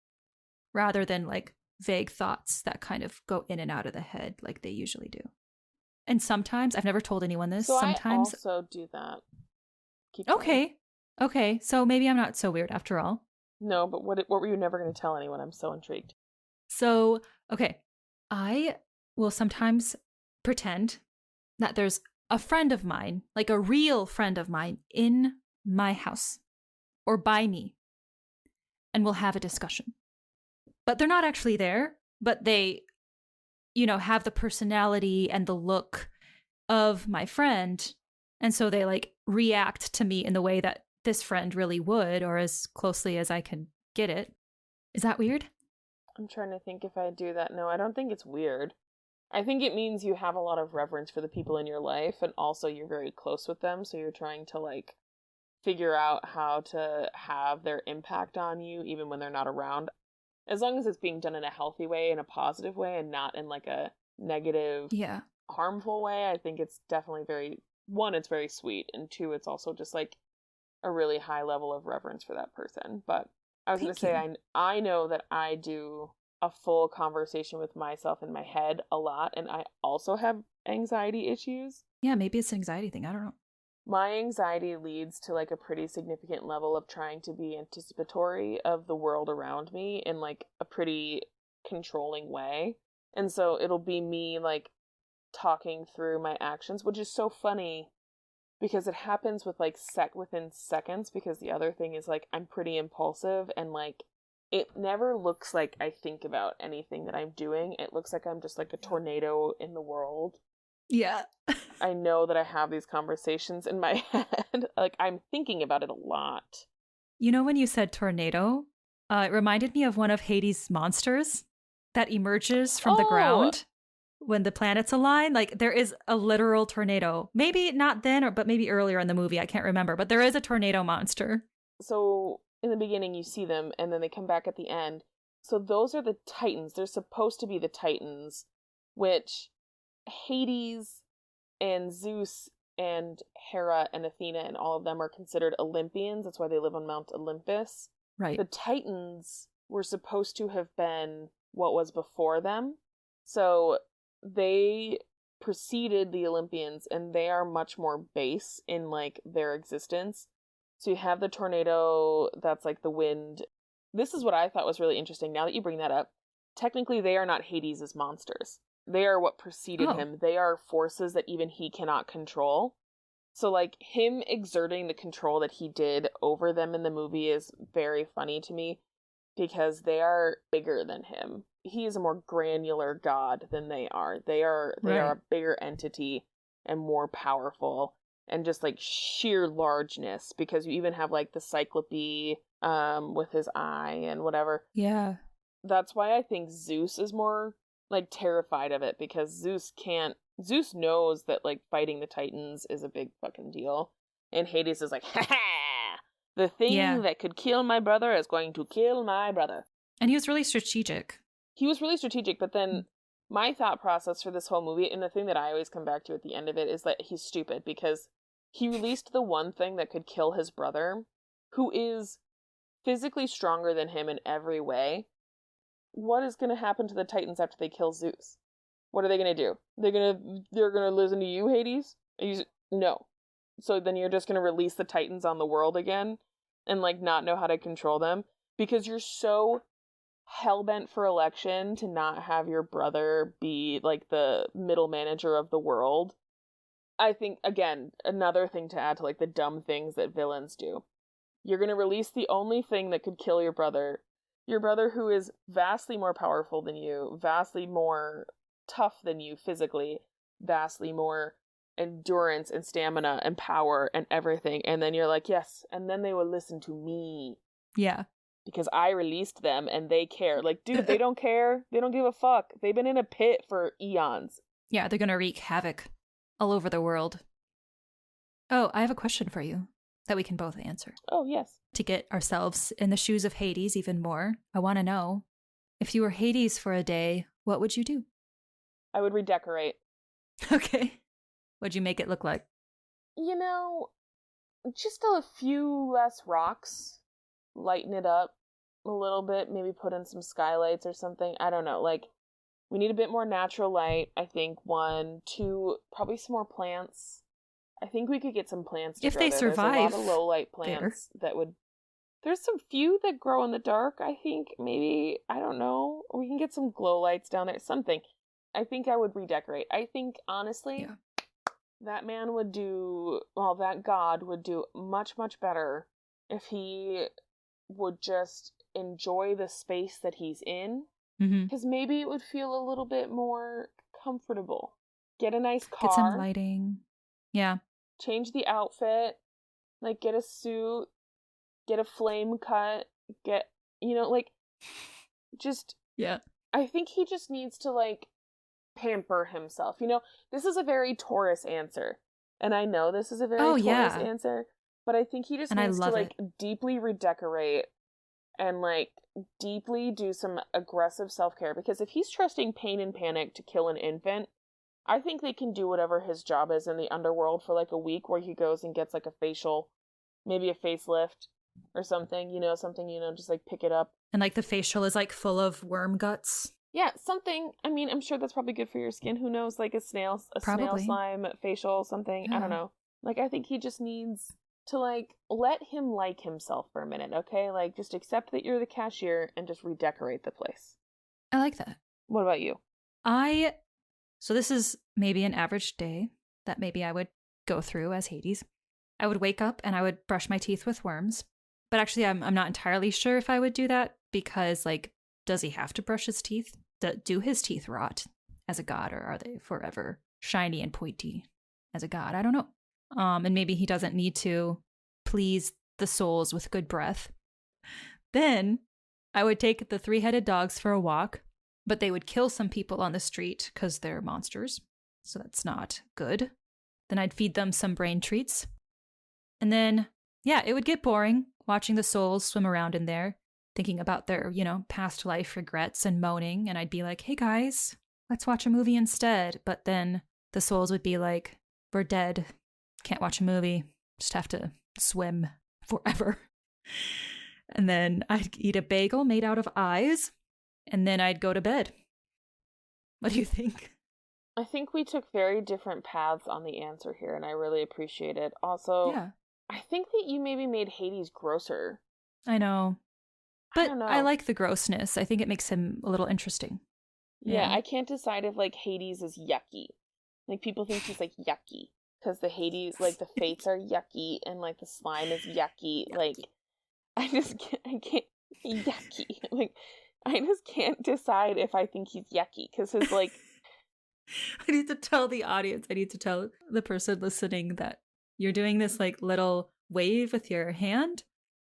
rather than like vague thoughts that kind of go in and out of the head like they usually do. And sometimes, I've never told anyone this, So sometimes... I also do that. Keep going. Okay. Okay, so maybe I'm not so weird after all. No, but what were you never going to tell anyone? I'm so intrigued. So, okay, I will sometimes pretend that there's a friend of mine, like a real friend of mine, in my house or by me, and we'll have a discussion. But they're not actually there, but they, have the personality and the look of my friend. And so they like react to me in the way that this friend really would, or as closely as I can get it. Is that weird? I'm trying to think if I do that. No, I don't think it's weird. I think it means you have a lot of reverence for the people in your life, and also you're very close with them, so you're trying to like figure out how to have their impact on you even when they're not around. As long as it's being done in a healthy way, in a positive way, and not in like a negative, harmful way, I think it's definitely one, it's very sweet, and two, it's also just like a really high level of reverence for that person. But I was going to say, I know that I do a full conversation with myself in my head a lot, and I also have anxiety issues. Yeah, maybe it's an anxiety thing. I don't know. My anxiety leads to like a pretty significant level of trying to be anticipatory of the world around me in like a pretty controlling way. And so it'll be me like talking through my actions, which is so funny because it happens with like within seconds, because the other thing is like I'm pretty impulsive, and like it never looks like I think about anything that I'm doing. It looks like I'm just like a tornado in the world. Yeah. I know that I have these conversations in my head. Like I'm thinking about it a lot. You know, when you said tornado, it reminded me of one of Hades' monsters that emerges from the ground when the planets align. Like there is a literal tornado. Maybe not then, but maybe earlier in the movie. I can't remember. But there is a tornado monster. So in the beginning you see them, and then they come back at the end. So those are the Titans. They're supposed to be the Titans, which Hades and Zeus and Hera and Athena and all of them are considered Olympians. That's why they live on Mount Olympus. Right. The Titans were supposed to have been what was before them. So they preceded the Olympians, and they are much more base in like their existence. So you have the tornado that's like the wind. This is what I thought was really interesting. Now that you bring that up, technically they are not Hades' monsters. They are what preceded him. They are forces that even he cannot control. So, like, him exerting the control that he did over them in the movie is very funny to me, because they are bigger than him. He is a more granular god than they are. They are a bigger entity and more powerful, and just, like, sheer largeness, because you even have, like, the Cyclope with his eye and whatever. Yeah. That's why I think Zeus is more like terrified of it, because Zeus knows that like fighting the Titans is a big fucking deal, and Hades is like, ha ha, the thing that could kill my brother is going to kill my brother. And he was really strategic. But then my thought process for this whole movie, and the thing that I always come back to at the end of it, is that he's stupid, because he released the one thing that could kill his brother, who is physically stronger than him in every way. What is going to happen to the Titans after they kill Zeus? What are they going to do? They're going to listen to you, Hades? No. So then you're just going to release the Titans on the world again and like not know how to control them, because you're so hellbent for election to not have your brother be like the middle manager of the world. I think, again, another thing to add to like the dumb things that villains do. You're going to release the only thing that could kill your brother who is vastly more powerful than you, vastly more tough than you physically, vastly more endurance and stamina and power and everything. And then you're like, yes, and then they will listen to me. Yeah. Because I released them and they care. Like, dude, they don't care. They don't give a fuck. They've been in a pit for eons. Yeah, they're going to wreak havoc all over the world. Oh, I have a question for you that we can both answer. Oh, yes. To get ourselves in the shoes of Hades even more, I want to know, if you were Hades for a day, what would you do? I would redecorate. Okay. What'd you make it look like? You know, just a few less rocks. Lighten it up a little bit. Maybe put in some skylights or something. I don't know. Like, We need a bit more natural light, I think. 1, 2, probably some more plants. I think we could get some plants to If grow they there. survive There's a lot of low light plants that would. There's some few that grow in the dark, I think. Maybe, I don't know. We can get some glow lights down there. Something. I think I would redecorate. I think, honestly, that man would do, well, that god would do much, much better if he would just enjoy the space that he's in. Because maybe it would feel a little bit more comfortable. Get a nice car. Get some lighting. Yeah. Change the outfit. Like, get a suit. Get a flame cut. Get, just. Yeah. I think he just needs to, like, pamper himself. This is a very Taurus answer. And I know this is a very Taurus answer. But I think he just needs to, like, deeply redecorate and, like, deeply do some aggressive self-care. Because if he's trusting pain and panic to kill an infant, I think they can do whatever his job is in the underworld for, like, a week where he goes and gets, like, a facial, maybe a facelift or something, just, like, pick it up. And, like, the facial is, like, full of worm guts. Yeah, something. I mean, I'm sure that's probably good for your skin. Who knows? Like a snail slime facial, something. Yeah. I don't know. Like, I think he just needs to, like, let him like himself for a minute, okay? Like, just accept that you're the cashier and just redecorate the place. I like that. What about you? So this is maybe an average day that maybe I would go through as Hades. I would wake up and I would brush my teeth with worms. But actually, I'm not entirely sure if I would do that because, like, does he have to brush his teeth? Do his teeth rot as a god, or are they forever shiny and pointy as a god? I don't know. And maybe he doesn't need to please the souls with good breath. Then I would take the 3-headed dogs for a walk, but they would kill some people on the street because they're monsters. So that's not good. Then I'd feed them some brain treats. And then, it would get boring watching the souls swim around in there, thinking about their, past life regrets and moaning. And I'd be like, hey guys, let's watch a movie instead. But then the souls would be like, we're dead. Can't watch a movie. Just have to swim forever. And then I'd eat a bagel made out of eyes. And then I'd go to bed. What do you think? I think we took very different paths on the answer here, and I really appreciate it. Also, I think that you maybe made Hades grosser. I know. But I like the grossness. I think it makes him a little interesting. Yeah, I can't decide if, like, Hades is yucky. Like, people think he's, like, yucky. Because the Hades, like, the fates are yucky, and, like, the slime is yucky. Like, I can't, yucky. Like, I just can't decide if I think he's yucky. Because his, like... I need to tell the audience, I need to tell the person listening that you're doing this, like, little wave with your hand.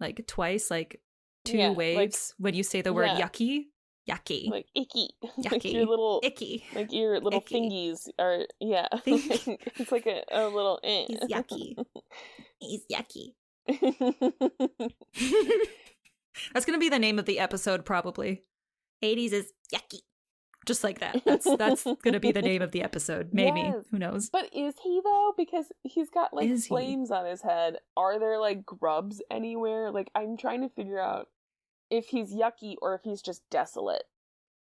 Like, twice, like... 2 waves, like, when you say the word yucky. Yucky. Like icky. Yucky. Like your little icky. Like your little icky. Thingies are it's like a little He's yucky. He's yucky. That's gonna be the name of the episode, probably. Hades is yucky. Just like that. That's gonna be the name of the episode. Maybe. Yes. Who knows? But is he though? Because he's got like flames on his head. Are there like grubs anywhere? Like, I'm trying to figure out if he's yucky or if he's just desolate.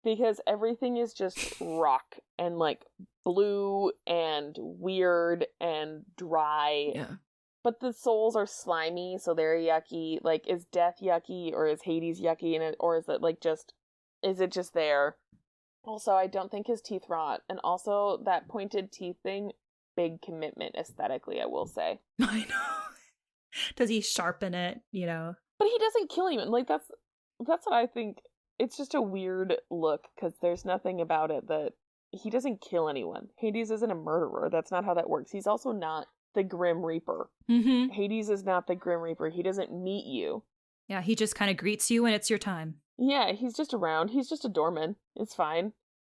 Because everything is just rock and like blue and weird and dry. Yeah. But the souls are slimy, so they're yucky. Like, is death yucky or is Hades yucky? Or is it like is it just there? Also, I don't think his teeth rot. And also, that pointed teeth thing, big commitment aesthetically, I will say. I know. Does he sharpen it, But he doesn't kill anyone. Like, that's what I think. It's just a weird look, because there's nothing about it that... He doesn't kill anyone. Hades isn't a murderer. That's not how that works. He's also not the Grim Reaper. Mm-hmm. Hades is not the Grim Reaper. He doesn't meet you. Yeah, he just kind of greets you when it's your time. Yeah, he's just around. He's just a doorman. It's fine.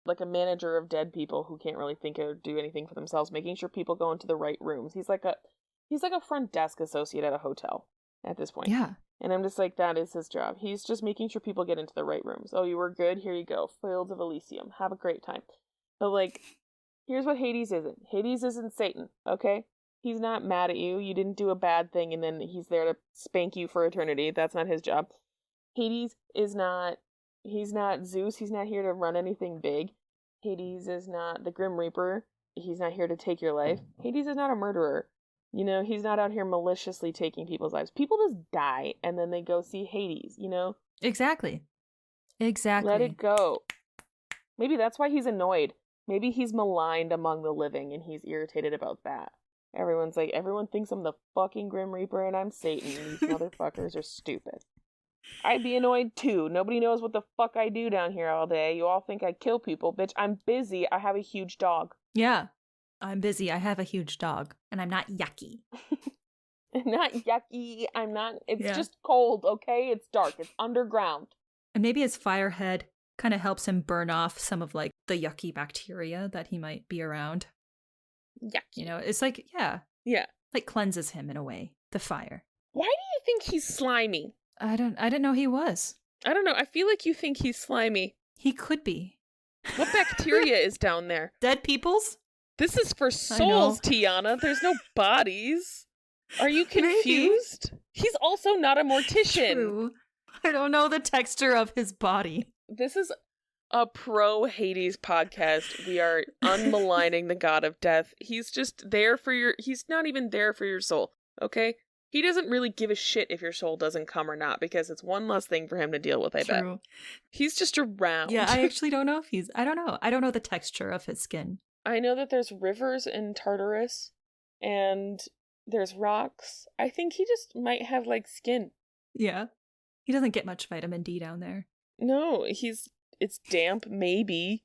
Like a manager of dead people who can't really think or do anything for themselves, making sure people go into the right rooms. He's like a front desk associate at a hotel at this point. Yeah. And I'm just like, that is his job. He's just making sure people get into the right rooms. Oh, you were good? Here you go. Fields of Elysium. Have a great time. But, like, here's what Hades isn't. Hades isn't Satan, okay? He's not mad at you. You didn't do a bad thing and then he's there to spank you for eternity. That's not his job. Hades is not... He's not Zeus. He's not here to run anything big. Hades is not the Grim Reaper. He's not here to take your life. Hades is not a murderer. You know, he's not out here maliciously taking people's lives. People just die and then they go see Hades, you know? Exactly. Let it go. Maybe that's why he's annoyed. Maybe he's maligned among the living and he's irritated about that. Everyone thinks I'm the fucking Grim Reaper and I'm Satan. These motherfuckers are stupid. I'd be annoyed too. Nobody knows what the fuck I do down here all day. You all think I kill people. Bitch, I'm busy. I have a huge dog. Yeah, I'm busy. I have a huge dog. And I'm not yucky. I'm not yucky. It's just cold, okay? It's dark. It's underground. And maybe his fire head kind of helps him burn off some of like the yucky bacteria that he might be around. Yucky. You know, it's like, yeah. Yeah. Like cleanses him in a way, the fire. Why do you think he's slimy? I didn't know he was. I don't know. I feel like you think he's slimy. He could be. What bacteria is down there? Dead people's? This is for souls, Tiana. There's no bodies. Are you confused? Maybe. He's also not a mortician. True. I don't know the texture of his body. This is a pro Hades podcast. We are unmaligning the god of death. He's just there for he's not even there for your soul, okay? He doesn't really give a shit if your soul doesn't come or not, because it's one less thing for him to deal with, I bet. He's just around. Yeah, I actually don't know if I don't know. I don't know the texture of his skin. I know that there's rivers in Tartarus, and there's rocks. I think he just might have, like, skin. Yeah. He doesn't get much vitamin D down there. No, it's damp, maybe.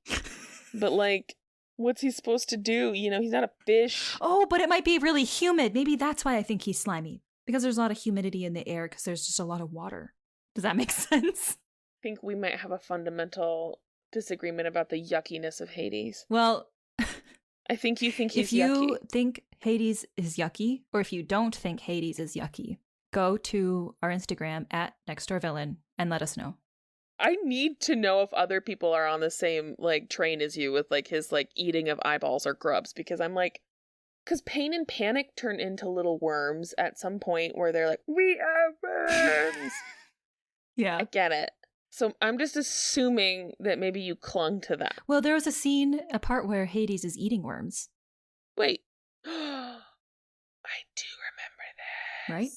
But, like, what's he supposed to do? You know, he's not a fish. Oh, but it might be really humid. Maybe that's why I think he's slimy. Because there's a lot of humidity in the air because there's just a lot of water. Does that make sense? I think we might have a fundamental disagreement about the yuckiness of Hades. Well, I think you think he's yucky. If you yucky. think Hades is yucky, or if you don't think Hades is yucky, go to our Instagram at nextdoorvillain and let us know. I need to know if other people are on the same, like, train as you with, like, his, like, eating of eyeballs or grubs, because I'm like, because Pain and Panic turn into little worms at some point where they're like, we are worms! Yeah. I get it. So I'm just assuming that maybe you clung to that. Well, there was a part where Hades is eating worms. Wait. I do remember this. Right?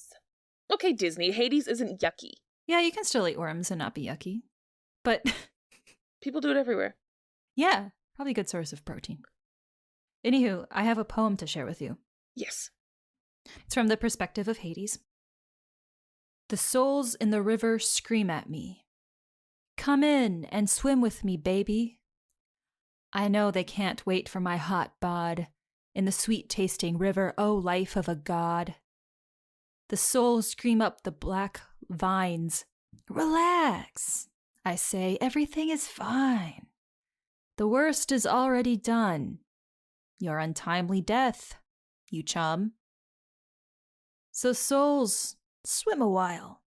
Okay, Disney, Hades isn't yucky. Yeah, you can still eat worms and not be yucky. But people do it everywhere. Yeah, probably a good source of protein. Anywho, I have a poem to share with you. Yes. It's from the perspective of Hades. The souls in the river scream at me. Come in and swim with me, baby. I know they can't wait for my hot bod in the sweet-tasting river, oh life of a god. The souls scream up the black vines. Relax, I say, everything is fine. The worst is already done. Your untimely death, you chum. So souls, swim a while.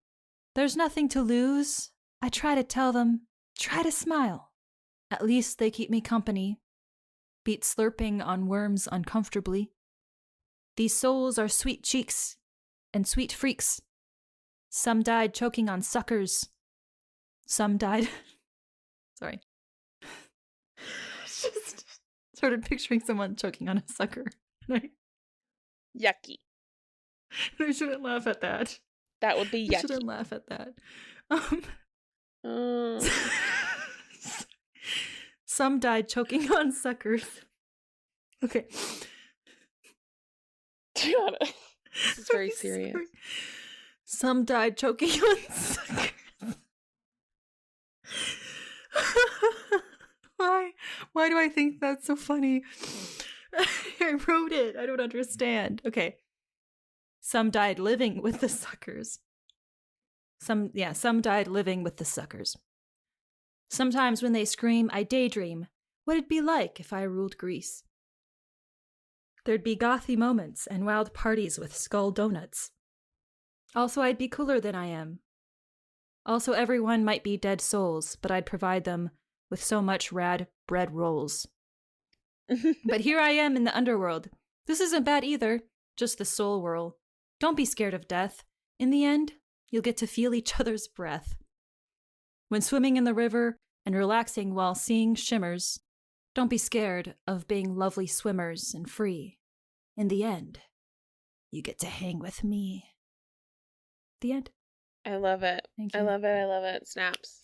There's nothing to lose. I try to tell them, try to smile. At least they keep me company. Beat slurping on worms uncomfortably. These souls are sweet cheeks and sweet freaks. Some died choking on suckers. Some died... Sorry. Just started picturing someone choking on a sucker. Yucky. I shouldn't laugh at that. That would be yucky. I shouldn't laugh at that. Some died choking on suckers. Okay. Gianna, this is very serious. Sorry. Some died choking on suckers. Why do I think that's so funny? I wrote it. I don't understand. Okay. Some died living with the suckers. Some died living with the suckers. Sometimes when they scream, I daydream what it'd be like if I ruled Greece. There'd be gothy moments and wild parties with skull donuts. Also, I'd be cooler than I am. Also, everyone might be dead souls, but I'd provide them with so much rad bread rolls. But here I am in the underworld. This isn't bad either, just the soul whirl. Don't be scared of death. In the end, you'll get to feel each other's breath. When swimming in the river and relaxing while seeing shimmers, Don't be scared of being lovely swimmers and free. In the end, you get to hang with me. The end. I love it. Thank I you. love it. I love it. Snaps.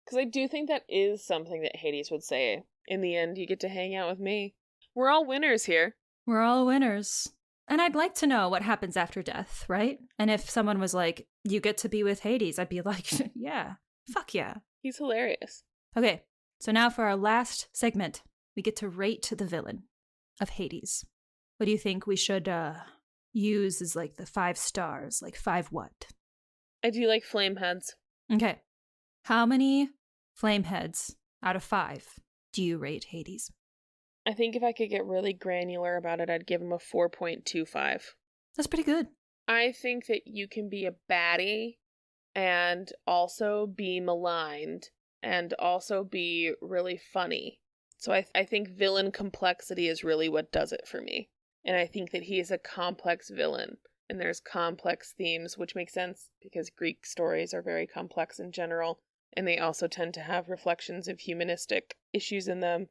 Because I do think that is something that Hades would say. In the end, you get to hang out with me. We're all winners here. We're all winners. And I'd like to know what happens after death, right? And if someone was like, you get to be with Hades, I'd be like, yeah, fuck yeah. He's hilarious. Okay, so now for our last segment, we get to rate the villain of Hades. What do you think we should use as like the 5 stars? Like 5 what? I do like flame heads. Okay. How many flame heads out of 5 do you rate Hades? I think if I could get really granular about it, I'd give him a 4.25. That's pretty good. I think that you can be a baddie and also be maligned and also be really funny. So I think villain complexity is really what does it for me. And I think that he is a complex villain. And there's complex themes, which makes sense because Greek stories are very complex in general. And they also tend to have reflections of humanistic issues in them.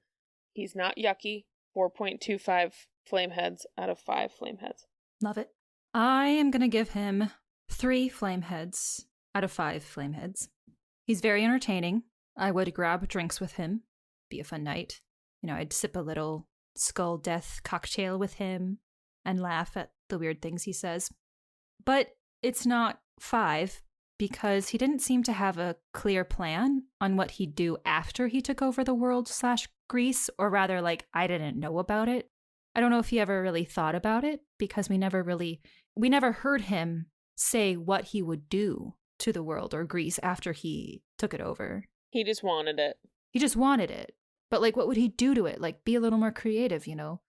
He's not yucky. 4.25 flame heads out of 5 flame heads. Love it. I am going to give him 3 flame heads out of 5 flame heads. He's very entertaining. I would grab drinks with him. Be a fun night. You know, I'd sip a little skull death cocktail with him and laugh at the weird things he says. But it's not 5 because he didn't seem to have a clear plan on what he'd do after he took over the world / Greece, or rather, like, I didn't know about it. I don't know if he ever really thought about it because we never heard him say what he would do to the world or Greece after he took it over. He just wanted it. He just wanted it. But, like, what would he do to it? Like, be a little more creative, you know?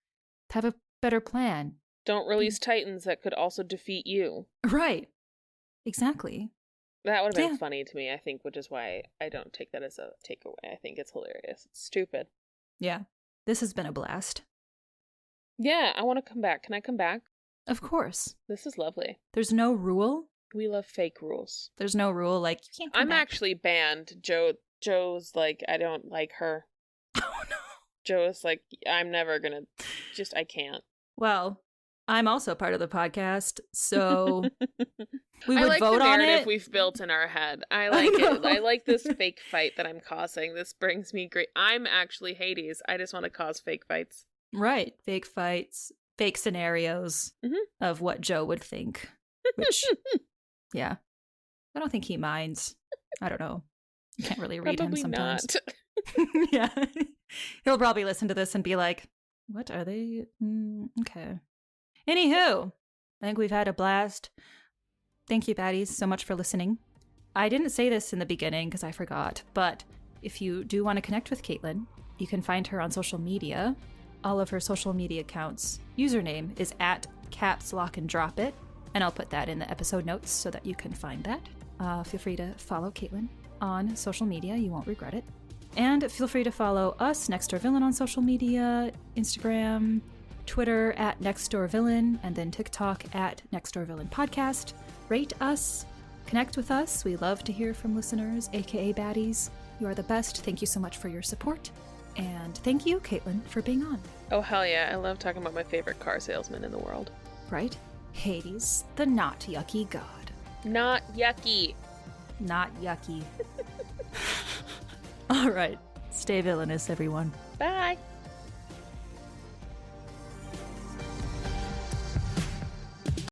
Have a better plan. Don't release titans that could also defeat you. Right. Exactly. That would have been funny to me, I think, which is why I don't take that as a takeaway. I think it's hilarious. It's stupid. Yeah. This has been a blast. Yeah, I want to come back. Can I come back? Of course. This is lovely. There's no rule. We love fake rules. There's no rule like, you can't come back. Actually banned. Joe's like, I don't like her. Oh, no. Joe's like, I'm never gonna, I can't. Well, I'm also part of the podcast, so we I would like vote the on narrative it. We've built in our head. I like it. I like this fake fight that I'm causing. This brings me great. I'm actually Hades. I just want to cause fake fights. Right. Fake fights, fake scenarios of what Joe would think. Which, yeah. I don't think he minds. I don't know. You can't really read Probably him sometimes. Not. Yeah. He'll probably listen to this and be like, what are they? Okay. Anywho, I think we've had a blast. Thank you, baddies, so much for listening. I didn't say this in the beginning because I forgot, but if you do want to connect with Caitlin, you can find her on social media. All of her social media accounts' username is at capslockanddropit, and I'll put that in the episode notes so that you can find that. Feel free to follow Caitlin on social media. You won't regret it. And feel free to follow us, Next Door Villain, on social media, Instagram, Twitter at Next Door Villain, and then TikTok at Next Door Villain Podcast. Rate us, connect with us. We love to hear from listeners, aka baddies. You are the best. Thank you so much for your support. And thank you, Caitlin, for being on. Oh, hell yeah. I love talking about my favorite car salesman in the world. Right? Hades, the not yucky god. Not yucky. Not yucky. All right. Stay villainous, everyone. Bye.